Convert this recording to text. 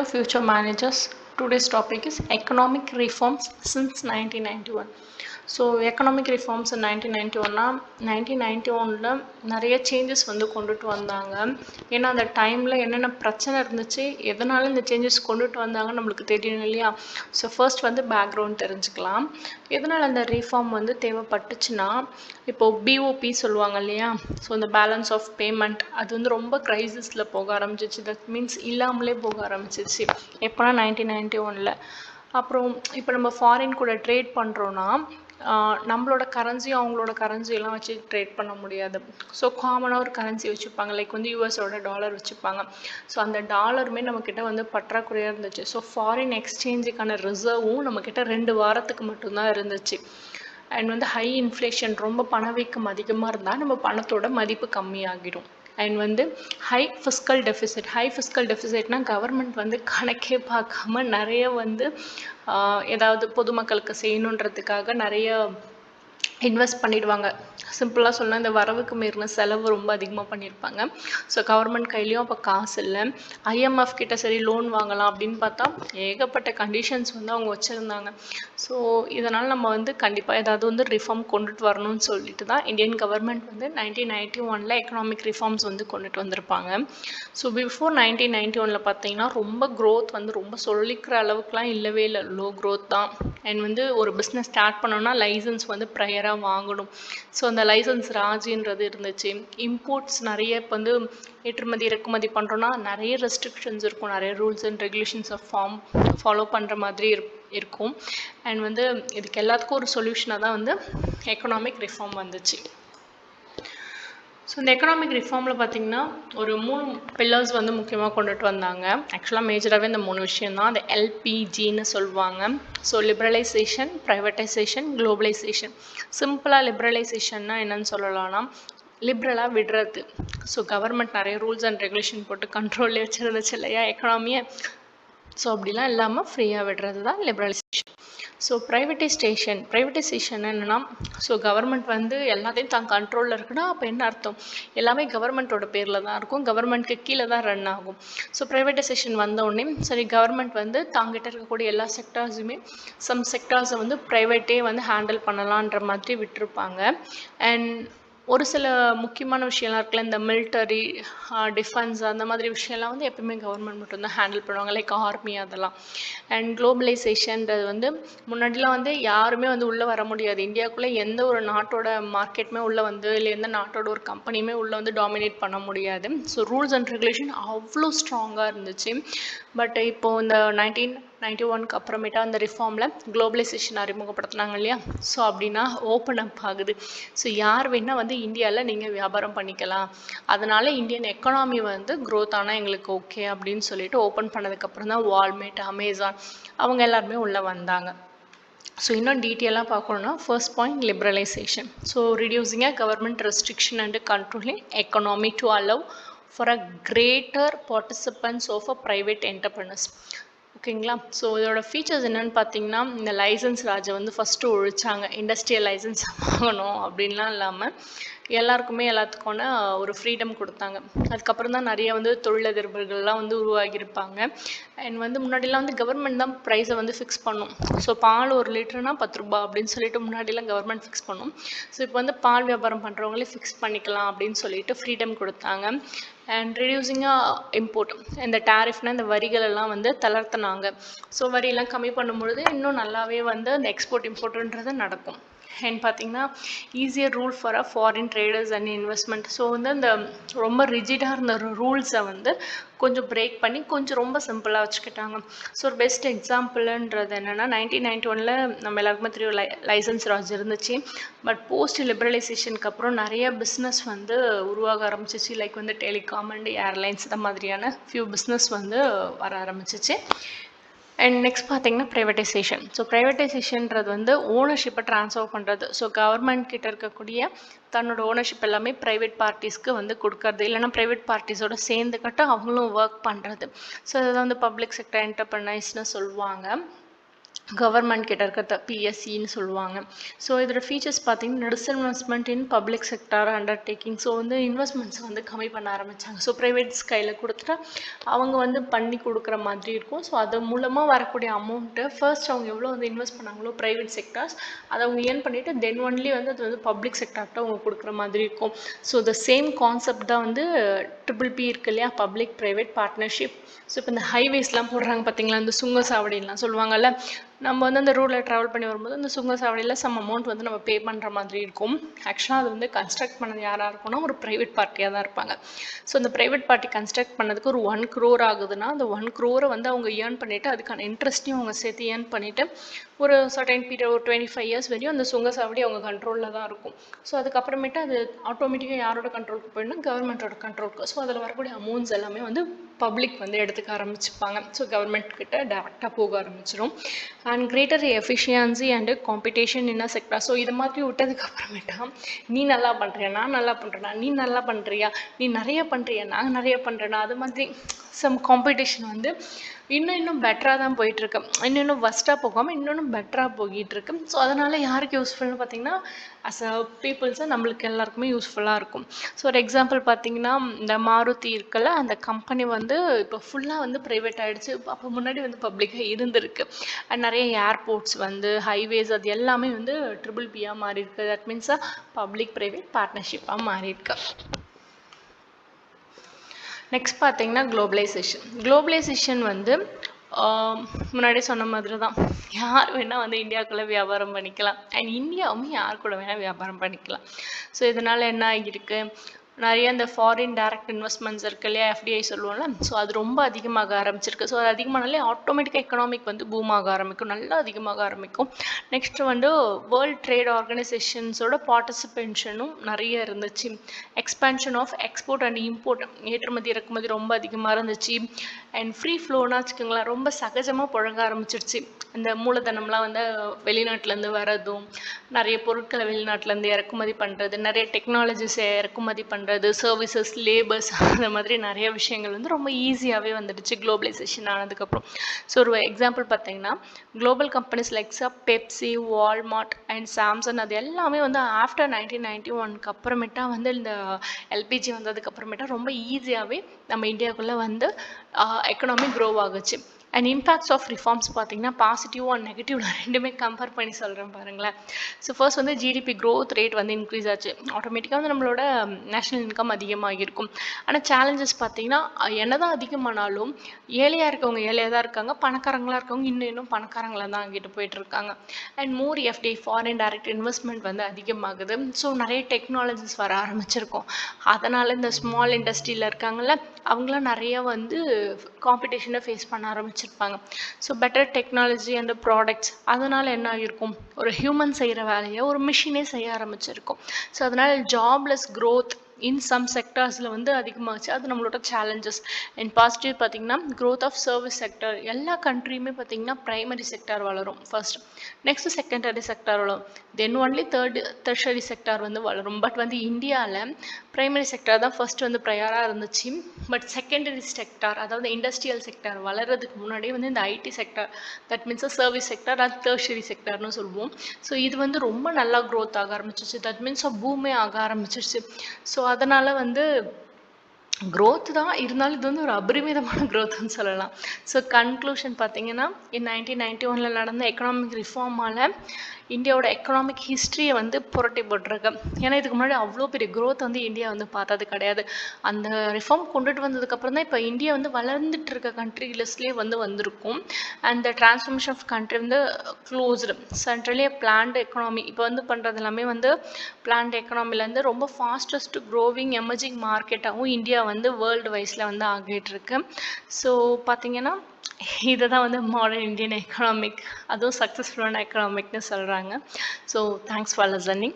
Hello future managers. Today's topic is economic reforms since 1991. So economic reforms 1991னா 1991ல் நிறைய changes வந்து கொண்டுட்டு வந்தாங்க. ஏன்னா அந்த டைமில் என்னென்ன பிரச்சனை இருந்துச்சு, எதனால இந்த சேஞ்சஸ் கொண்டுட்டு வந்தாங்கன்னு நம்மளுக்கு தெரியணும் இல்லையா. ஸோ ஃபர்ஸ்ட் வந்து பேக்ரவுண்ட் தெரிஞ்சுக்கலாம். எதனால் அந்த ரிஃபார்ம் வந்து தேவைப்பட்டுச்சுன்னா, இப்போது பிஓபி சொல்லுவாங்க இல்லையா. ஸோ இந்த பேலன்ஸ் ஆஃப் பேமெண்ட் அது வந்து ரொம்ப க்ரைசிஸில் போக ஆரம்பிச்சிச்சு. தட் மீன்ஸ் இல்லாமலே போக ஆரம்பிச்சிச்சு. எப்போனா 1991ல். அப்புறம் இப்போ நம்ம ஃபாரின் கூட ட்ரேட் பண்ணுறோன்னா நம்மளோட கரன்சியும் அவங்களோட கரன்சியெல்லாம் வச்சு ட்ரேட் பண்ண முடியாது. ஸோ காமனாக ஒரு கரன்சி வச்சுருப்பாங்க. லைக் வந்து யூஎஸோட டாலர் வச்சுருப்பாங்க. ஸோ அந்த டாலருமே நம்மக்கிட்ட வந்து பற்றாக்குறையாக இருந்துச்சு. ஸோ ஃபாரின் எக்ஸ்சேஞ்சுக்கான ரிசர்வும் நம்மக்கிட்ட 2 வாரத்துக்கு மட்டும்தான் இருந்துச்சு. அண்ட் வந்து ஹை இன்ஃப்ளேஷன், ரொம்ப பணவீக்கம் அதிகமாக இருந்தால் நம்ம பணத்தோட மதிப்பு கம்மியாகிடும். அண்ட் வந்து ஹை ஃபிஸ்கல் டெஃபிசிட்னால் கவர்மெண்ட் வந்து கணக்கே பார்க்காம நிறைய வந்து ஏதாவது பொதுமக்களுக்கு செய்யணுன்றதுக்காக நிறைய இன்வெஸ்ட் பண்ணிடுவாங்க. சிம்பிளாக சொன்னால் இந்த வரவுக்கு மீறின செலவு ரொம்ப அதிகமாக பண்ணியிருப்பாங்க. ஸோ கவர்மெண்ட் கையிலையும் அப்போ காசு இல்லை. ஐஎம்எஃப் கிட்ட சரி லோன் வாங்கலாம் அப்படின்னு பார்த்தா ஏகப்பட்ட கண்டிஷன்ஸ் வந்து அவங்க வச்சுருந்தாங்க. ஸோ இதனால் நம்ம வந்து கண்டிப்பாக ஏதாவது வந்து ரிஃபார்ம் கொண்டுட்டு வரணும்னு சொல்லிட்டு தான் இந்தியன் கவர்மெண்ட் வந்து 1991ல் எக்கனாமிக் ரிஃபார்ம்ஸ் வந்து கொண்டுட்டு வந்திருப்பாங்க. ஸோ பிஃபோர் 1991ல் பார்த்தீங்கன்னா ரொம்ப க்ரோத் வந்து ரொம்ப சொல்லிக்கிற அளவுக்குலாம் இல்லவே இல்லை. லோ க்ரோத் தான். அண்ட் வந்து ஒரு பிஸ்னஸ் ஸ்டார்ட் பண்ணோன்னா லைசன்ஸ் வந்து ப்ரையராக வாங்கணும். ஸோ அந்த லைசன்ஸ் ராஜின்றது இருந்துச்சு. இம்போர்ட்ஸ் நிறைய இப்போ வந்து ஏற்றுமதி இறக்குமதி பண்ணுறோன்னா நிறைய ரெஸ்ட்ரிக்ஷன்ஸ் இருக்கும். நிறைய ரூல்ஸ் அண்ட் ரெகுலேஷன்ஸை ஃபாலோ பண்ணுற மாதிரி இருக்கும். அண்ட் வந்து இதுக்கு எல்லாத்துக்கும் ஒரு சொல்யூஷனாக தான் வந்து எக்கனாமிக் ரிஃபார்ம் வந்துச்சு. ஸோ இந்த எக்கனாமிக் ரிஃபார்மில் பார்த்திங்கன்னா ஒரு 3 பில்லர்ஸ் வந்து முக்கியமாக கொண்டுட்டு வந்தாங்க. ஆக்சுவலாக மேஜராகவே இந்த 3 விஷயந்தான். அந்த எல்பிஜின்னு சொல்லுவாங்க. So liberalisation, privatisation, globalisation. சிம்பிளாக லிபரலைசேஷன்னா என்னன்னு சொல்லலாம்னா லிபரலாக விடுறது. ஸோ கவர்மெண்ட் நிறைய ரூல்ஸ் அண்ட் ரெகுலேஷன் போட்டு கண்ட்ரோல்லே வச்சுருந்துச்சு இல்லையா எக்கனாமியை. ஸோ அப்படிலாம் இல்லாமல் ஃப்ரீயாக விடுறது தான் லிபரலைசேஷன். ஸோ ப்ரைவேட்டைசேஷன் என்னென்னா, ஸோ கவர்மெண்ட் வந்து எல்லாத்தையும் தான் கண்ட்ரோலில் இருக்குன்னா அப்போ என்ன அர்த்தம், எல்லாமே கவர்மெண்ட்டோட பேரில் தான் இருக்கும், கவர்மெண்ட்க்கு கீழே தான் ரன் ஆகும். ஸோ ப்ரைவேட்டைசேஷன் வந்தோடனே சரி கவர்மெண்ட் வந்து தாங்கிட்ட இருக்கக்கூடிய எல்லா செக்டார்ஸுமே சம் செக்டார்ஸை வந்து ப்ரைவேட்டே வந்து ஹேண்டில் பண்ணலான்ற மாதிரி விட்டுருப்பாங்க. அண்ட் ஒரு சில முக்கியமான விஷயம்லாம் இருக்குல்ல, இந்த மிலிட்டரி, டிஃபென்ஸ் அந்த மாதிரி விஷயம்லாம் வந்து எப்பவுமே கவர்மெண்ட் மட்டும்தான் ஹேண்டில் பண்ணுவாங்க. லைக் ஆர்மி அதெல்லாம். அண்ட் குளோபலைசேஷன்றது வந்து முன்னாடிலாம் வந்து யாருமே வந்து உள்ளே வர முடியாது. இந்தியாவுக்குள்ளே எந்த ஒரு நாட்டோட மார்க்கெட்டுமே உள்ளே வந்து இல்லை எந்த நாட்டோட ஒரு கம்பெனியுமே உள்ளே வந்து டாமினேட் பண்ண முடியாது. ஸோ ரூல்ஸ் அண்ட் ரெகுலேஷன் அவ்வளோ ஸ்ட்ராங்காக இருந்துச்சு. பட் இப்போது இந்த 1991க்கு அப்புறமேட்டா அந்த ரிஃபார்மில் குளோபலைசேஷன் அறிமுகப்படுத்தினாங்க இல்லையா. ஸோ அப்படின்னா ஓப்பன் அப் ஆகுது. ஸோ யார் வேணால் வந்து இந்தியாவில் நீங்கள் வியாபாரம் பண்ணிக்கலாம், அதனால் இந்தியன் எக்கனாமி வந்து க்ரோத் ஆனால் எங்களுக்கு ஓகே அப்படின்னு சொல்லிட்டு ஓப்பன் பண்ணதுக்கப்புறம் தான் வால்மேட், அமேசான் அவங்க எல்லாருமே உள்ளே வந்தாங்க. ஸோ இன்னும் டீட்டெயிலாக பார்க்கணுன்னா first point liberalisation. So reducing a government restriction and controlling economy to allow for a greater participants of a private entrepreneurs. ஓகேங்களா. ஸோ இதோட ஃபீச்சர்ஸ் என்னென்னு பார்த்தீங்கன்னா, இந்த லைசன்ஸ் ராஜை வந்து ஃபஸ்ட்டு ஒழிச்சாங்க. இண்டஸ்ட்ரியல் லைசன்ஸ் வாங்கணும் அப்படின்லாம் இல்லாமல் எல்லாருக்குமே எல்லாத்துக்கான ஒரு ஃப்ரீடம் கொடுத்தாங்க. அதுக்கப்புறம் தான் நிறைய வந்து தொழிலதிபர்கள்லாம் வந்து உருவாகியிருப்பாங்க. அண்ட் வந்து முன்னாடிலாம் வந்து கவர்மெண்ட் தான் ப்ரைஸை வந்து ஃபிக்ஸ் பண்ணும். ஸோ பால் 1 லிட்டர்னா 10 ரூபா அப்படின்னு சொல்லிட்டு முன்னாடிலாம் கவர்மெண்ட் ஃபிக்ஸ் பண்ணும். ஸோ இப்போ வந்து பால் வியாபாரம் பண்ணுறவங்களே ஃபிக்ஸ் பண்ணிக்கலாம் அப்படின்னு சொல்லிட்டு ஃப்ரீடம் கொடுத்தாங்க. அண்ட் ரிடியூசிங்காக இம்போர்ட், இந்த டேரிஃப்னால் இந்த வரிகளெல்லாம் வந்து தளர்த்தினாங்க. ஸோ வரியெல்லாம் கம்மி பண்ணும்பொழுது இன்னும் நல்லாவே வந்து அந்த எக்ஸ்போர்ட் இம்போர்ட்டுன்றது நடக்கும். அண்ட் பார்த்திங்கன்னா easier rule for a foreign traders and investment. So வந்து இந்த ரொம்ப ரிஜிடாக இருந்த ரூல்ஸை வந்து கொஞ்சம் பிரேக் பண்ணி கொஞ்சம் ரொம்ப சிம்பிளாக வச்சுக்கிட்டாங்க. ஸோ ஒரு பெஸ்ட் எக்ஸாம்பிள்ன்றது என்னென்னா 1991ல் நம்ம எல்லாருக்குமே தெரியும் லைசன்ஸ் ராஜ் இருந்துச்சு. பட் போஸ்ட் லிபரலைசேஷனுக்கு அப்புறம் நிறைய பிஸ்னஸ் வந்து உருவாக ஆரம்பிச்சிச்சு. லைக் வந்து டெலிகாம் அண்ட் ஏர்லைன்ஸ் இந்த மாதிரியான ஃபியூ பிஸ்னஸ் வந்து வர ஆரம்பிச்சிச்சு. அண்ட் நெக்ஸ்ட் பார்த்திங்கன்னா ப்ரைவேட்டைசேஷன். ஸோ ப்ரைவேட்டைசேஷன்றது வந்து ஓனர்ஷிப்பை ட்ரான்ஸ்ஃபர் பண்ணுறது. ஸோ கவர்மெண்ட் கிட்ட இருக்கக்கூடிய தன்னோட ஓனர்ஷிப் எல்லாமே ப்ரைவேட் பார்ட்டிஸ்க்கு வந்து கொடுக்கறது, இல்லைனா ப்ரைவேட் பார்ட்டிஸோட சேர்ந்துக்கிட்டு அவங்களும் ஒர்க் பண்ணுறது. ஸோ அதை வந்து பப்ளிக் செக்டர் என்டர்பிரைஸ்னு சொல்லுவாங்க. கவர்மெண்ட் கிட்ட இருக்கிற பிஎஸ்சின்னு சொல்லுவாங்க. ஸோ இதோட ஃபீச்சர்ஸ் பார்த்தீங்கன்னா disinvestment in public sector undertaking. So வந்து இன்வெஸ்ட்மெண்ட்ஸ் வந்து கம்மி பண்ண ஆரம்பித்தாங்க. ஸோ ப்ரைவேட்ஸ் கையில் கொடுத்துட்டா அவங்க வந்து பண்ணி கொடுக்குற மாதிரி இருக்கும். ஸோ அது மூலமாக வரக்கூடிய அமௌண்ட்டை ஃபர்ஸ்ட் அவங்க எவ்வளோ வந்து இன்வெஸ்ட் பண்ணாங்களோ ப்ரைவேட் செக்டார்ஸ் அதை அவங்க ஏர்ன் பண்ணிவிட்டு தென் ஒன்லி வந்து அது வந்து பப்ளிக் செக்டார்கிட்ட அவங்க கொடுக்குற மாதிரி இருக்கும். ஸோ த சேம் கான்செப்ட் தான் வந்து ட்ரிபிள் பி இருக்கு இல்லையா, பப்ளிக் ப்ரைவேட் பார்ட்னர்ஷிப். ஸோ இப்போ இந்த ஹைவேஸ்லாம் போடுறாங்க பார்த்தீங்களா, இந்த சுங்கசாவடிலாம் சொல்லுவாங்கல்ல, நம்ம வந்து அந்த ரோடில் ட்ராவல் பண்ணி வரும்போது அந்த சுங்கசாவடியில் சம் அமௌண்ட் வந்து நம்ம பே பண்ணுற மாதிரி இருக்கும். ஆக்சுவலாக அது வந்து கன்ஸ்ட்ரக்ட் பண்ணது யாராக இருக்கும்னா ஒரு ப்ரைவேட் பார்ட்டியாக தான் இருப்பாங்க. ஸோ அந்த ப்ரைவேட் பார்ட்டி கன்ஸ்ட்ரக்ட் பண்ணதுக்கு ஒரு 1 crore ஆகுதுன்னா அந்த 1 crore வந்து அவங்க ஏர்ன் பண்ணிவிட்டு அதுக்கான இன்ட்ரெஸ்ட்டையும் அவங்க சேர்த்து ஏர்ன் பண்ணிவிட்டு ஒரு சர்டைன் பீரியட் ஒரு 25 years வரையும் அந்த சுங்கசாவடி அவங்க கண்ட்ரோலில் தான் இருக்கும். ஸோ அதுக்கப்புறமேட்டு அது ஆட்டோமேட்டிக்காக யாரோட கண்ட்ரோலுக்கு போயிடணும், கவர்மெண்ட்டோட கண்ட்ரோலுக்கு. ஸோ அதில் வரக்கூடிய அமௌண்ட்ஸ் எல்லாமே வந்து பப்ளிக் வந்து எடுத்துக்க ஆரம்பிச்சுப்பாங்க. ஸோ கவர்மெண்ட் கிட்ட டேரெக்டாக போக ஆரம்பிச்சிடும். And greater efficiency and competition in a sector. So இது மாதிரி விட்டதுக்கு அப்புறமேட்டா நீ நல்லா பண்ணுறியா, நான் நல்லா பண்ணுறேனா, நீ நல்லா பண்ணுறியா, நீ நிறைய பண்ணுறியா, நான் நிறைய பண்ணுறேனா, அது மாதிரி சம் காம்படிஷன் வந்து இன்னும் பெட்டராக தான் போயிட்டுருக்கு. இன்னும் ஃபஸ்ட்டாக போகாமல் இன்னும் பெட்டராக போய்கிட்டுருக்கு. ஸோ அதனால் யாருக்கு யூஸ்ஃபுல்னு பார்த்தீங்கன்னா அஸ் அ பீப்புள்ஸை நம்மளுக்கு எல்லாருக்குமே யூஸ்ஃபுல்லாக இருக்கும். ஸோ ஒரு எக்ஸாம்பிள் பார்த்தீங்கன்னா இந்த மாருதி இருக்குல்ல, அந்த கம்பெனி வந்து இப்போ ஃபுல்லாக வந்து ப்ரைவேட் ஆகிடுச்சு. அப்போ முன்னாடி வந்து பப்ளிக்காக இருந்திருக்கு. அண்ட் நிறைய ஏர்போர்ட்ஸ் வந்து ஹைவேஸ் அது எல்லாமே வந்து ட்ரிபிள் பியாக மாறி இருக்கு. தட் மீன்ஸ் பப்ளிக் ப்ரைவேட் பார்ட்னர்ஷிப்பாக மாறி இருக்கு. நெக்ஸ்ட் பார்த்தீங்கன்னா குளோபலைசேஷன் வந்து முன்னாடி சொன்ன மாதிரி தான், யார் வேணால் வந்து இந்தியாவுக்குள்ளே வியாபாரம் பண்ணிக்கலாம் அண்ட் இந்தியாவும் யார் கூட வேணால் வியாபாரம் பண்ணிக்கலாம். ஸோ இதனால் என்ன ஆகியிருக்கு, நிறைய இந்த ஃபாரின் டைரக்ட் இன்வெஸ்ட்மெண்ட்ஸ் இருக்கு இல்லையா, எஃப்டிஐ சொல்லுவோம்ல, ஸோ அது ரொம்ப அதிகமாக ஆரம்பிச்சிருக்கு. ஸோ அது அதிகமானாலே ஆட்டோமேட்டிக்காக எக்கனாமிக் வந்து பூம் ஆக ஆரம்பிக்கும், நல்லா அதிகமாக ஆரம்பிக்கும். நெக்ஸ்ட் வந்து வேர்ல்ட் ட்ரேட் ஆர்கனைசேஷன்ஸோட பார்ட்டிசிபேஷனும் நிறைய இருந்துச்சு. Expansion of export and import, ஏற்றுமதி இறக்குமதி ரொம்ப அதிகமாக இருந்துச்சு. அண்ட் ஃப்ரீ ஃப்ளோனா வச்சுக்கோங்களேன், ரொம்ப சகஜமாக புழங்க ஆரம்பிச்சிருச்சு. இந்த மூலதனம்லாம் வந்து வெளிநாட்டிலேருந்து வரதும், நிறைய பொருட்களை வெளிநாட்டிலேருந்து இறக்குமதி பண்ணுறது, நிறைய டெக்னாலஜிஸை இறக்குமதி பண்ணுறது, சர்வீசஸ், லேபர்ஸ், அந்த மாதிரி நிறைய விஷயங்கள் வந்து ரொம்ப ஈஸியாகவே வந்துடுச்சு குளோபலைசேஷன் ஆனதுக்கப்புறம். ஸோ ஒரு எக்ஸாம்பிள் பார்த்தீங்கன்னா global companies likes Pepsi, Walmart and Samsung அது எல்லாமே வந்து ஆஃப்டர் 1991 அப்புறமேட்டா வந்து இந்த எல்பிஜி வந்ததுக்கப்புறமேட்டா ரொம்ப ஈஸியாகவே நம்ம இந்தியாவுக்குள்ளே வந்து எக்கனாமி க்ரோ ஆகுச்சு. அண்ட் இம்பேக்ட்ஸ் ஆஃப் ரிஃபார்ம்ஸ் பார்த்தீங்கன்னா பாசிட்டிவ் அண்ட் நெகட்டிவ் ரெண்டுமே கம்பேர் பண்ணி சொல்கிறேன் பாருங்களேன். ஸோ ஃபர்ஸ்ட் வந்து ஜிடிபி க்ரோத் ரேட் வந்து இன்க்ரீஸ் ஆச்சு, ஆட்டோமேட்டிக்காக வந்து நம்மளோட நேஷ்னல் இன்கம் அதிகமாக இருக்கும். ஆனால் சேலஞ்சஸ் பார்த்தீங்கன்னா என்னதான் அதிகமானாலும் ஏழையாக இருக்கவங்க ஏழையாக தான் இருக்காங்க, பணக்காரங்களாக இருக்கவங்க இன்னும் பணக்காரங்களாக தான் அங்கிட்டு போயிட்டுருக்காங்க. And more FDI foreign direct investment வந்து அதிகமாகுது. ஸோ நிறைய டெக்னாலஜிஸ் வர ஆரம்பிச்சிருக்கோம். அதனால் இந்த ஸ்மால் இண்டஸ்ட்ரியில் இருக்காங்கள்ல அவங்களாம் நிறைய வந்து காம்படிஷனை ஃபேஸ் பண்ண ஆரம்பிச்சிருப்பாங்க. So better technology and products, அதனால் என்ன ஆகிருக்கும், ஒரு ஹியூமன் செய்கிற வேலையை ஒரு மிஷினே செய்ய ஆரம்பிச்சிருக்கும். ஸோ அதனால் ஜாப்லெஸ் க்ரோத் இன் சம் செக்டார்ஸில் வந்து அதிகமாகச்சு. அது நம்மளோட சேலஞ்சஸ். அண்ட் பாசிட்டிவ் பார்த்திங்கன்னா க்ரோத் ஆஃப் சர்வீஸ் செக்டர், எல்லா கண்ட்ரியுமே பார்த்திங்கன்னா ப்ரைமரி செக்டார் வளரும் ஃபர்ஸ்ட், நெக்ஸ்ட் செகண்டரி செக்டார் வளரும், தென் ஒன்லி டெர்ஷரி செக்டார் வந்து வளரும். பட் வந்து இந்தியாவில் ப்ரைமரி செக்டார் தான் ஃபர்ஸ்ட் வந்து ப்ரையராக இருந்துச்சு. பட் செகண்டரி செக்டார் அதாவது இண்டஸ்ட்ரியல் செக்டார் வளர்கிறதுக்கு முன்னாடியே வந்து இந்த IT sector, that means service sector, அது டெர்ஷரி செக்டார்னு சொல்லுவோம். ஸோ இது வந்து ரொம்ப நல்லா க்ரோத் ஆக ஆரம்பிச்சிச்சு, தட் மீன்ஸ் பூமே ஆக ஆரம்பிச்சிருச்சு. ஸோ அதனால் வந்து க்ரோத் தான் இருந்தாலும் இது வந்து ஒரு அபரிமிதமான க்ரோத்னு சொல்லலாம். ஸோ கன்க்ளூஷன் பார்த்தீங்கன்னா 1991 நடந்த எக்கனாமிக் ரிஃபார்மால் இந்தியாவோட எக்கனாமிக் ஹிஸ்ட்ரியை வந்து புரட்டி போட்டிருக்கு. ஏன்னா இதுக்கு முன்னாடி அவ்வளோ பெரிய க்ரோத் வந்து இந்தியா வந்து பார்த்தது கிடையாது. அந்த ரிஃபார்ம் கொண்டுட்டு வந்ததுக்கப்புறம் தான் இப்போ இந்தியா வந்து வளர்ந்துட்டு இருக்க கண்ட்ரி லிஸ்ட்லேயே வந்து வந்திருக்கும். And the transformation of country வந்து க்ளோஸ்டு சென்ட்ரலி பிளான்டு எக்கனாமி, இப்போ வந்து பண்ணுறது எல்லாமே வந்து பிளான்டு எக்கனாமிலேருந்து ரொம்ப ஃபாஸ்டஸ்ட் க்ரோவிங் எமர்ஜிங் மார்க்கெட்டாகவும் இந்தியா வந்து வேர்ல்டு வைஸில் வந்து ஆகிட்டு இருக்கு. ஸோ பார்த்தீங்கன்னா இதை தான் வந்து மாடர்ன் இந்தியன் எக்கனாமிக், அதுவும் சக்ஸஸ்ஃபுல்லான எக்கனாமிக்னு சொல்கிறாங்க. So thanks for listening.